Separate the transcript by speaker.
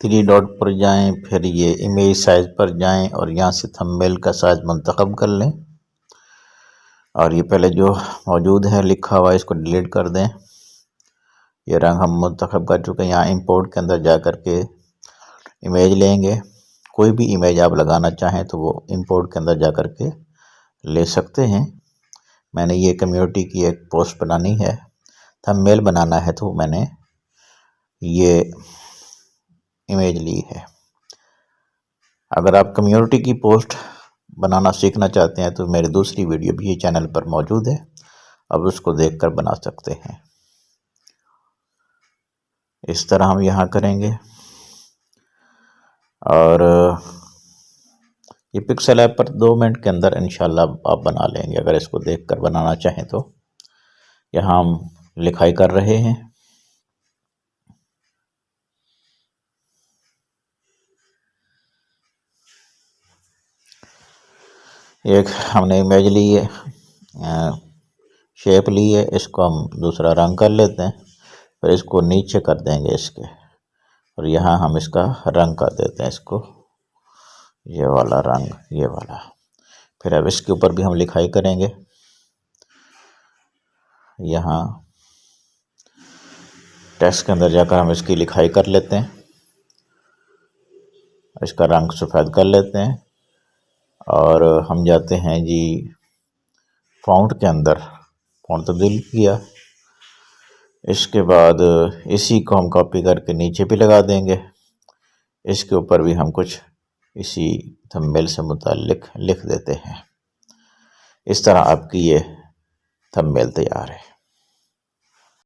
Speaker 1: Three dot पर जाएं, फिर ये इमेज साइज पर जाएं और यहाँ से थंबनेल का साइज मुंतखब कर लें। और ये पहले जो मौजूद है लिखा हुआ इसको डिलीट कर दें। ये रंग हम मुंतखब कर चुके हैं। यहाँ इंपोर्ट के अंदर जा कर के इमेज लेंगे। कोई भी इमेज आप लगाना चाहें तो वो इंपोर्ट के अंदर जा कर के ले सकते हैं। मैंने ये कम्युनिटी की एक पोस्ट बनानी है, थंबनेल बनाना है, तो मैंने ये इमेज ली है। अगर आप कम्युनिटी की पोस्ट बनाना सीखना चाहते हैं तो मेरी दूसरी वीडियो भी ये चैनल पर मौजूद है, अब उसको देखकर बना सकते हैं। इस तरह हम यहाँ करेंगे और ये पिक्सल ऐप पर 2 मिनट के अंदर इंशाल्लाह आप बना लेंगे अगर इसको देखकर बनाना चाहें तो। यहाँ हम लिखाई कर रहे हैं। एक हमने इमेज ली है, शेप ली है, इसको हम दूसरा रंग कर लेते हैं, फिर इसको नीचे कर देंगे इसके, और यहाँ हम इसका रंग कर देते हैं, इसको ये वाला रंग, ये वाला। फिर अब इसके ऊपर भी हम लिखाई करेंगे। यहाँ टेक्स्ट के अंदर जाकर हम इसकी लिखाई कर लेते हैं, इसका रंग सफ़ेद कर लेते हैं और हम जाते हैं जी फ़ॉन्ट के अंदर, फ़ॉन्ट तब्दील किया। इसके बाद इसी को हम कॉपी करके नीचे भी लगा देंगे। इसके ऊपर भी हम कुछ इसी थंबनेल से मुताल्लिक लिख देते हैं। इस तरह आपकी ये थंबनेल तैयार है।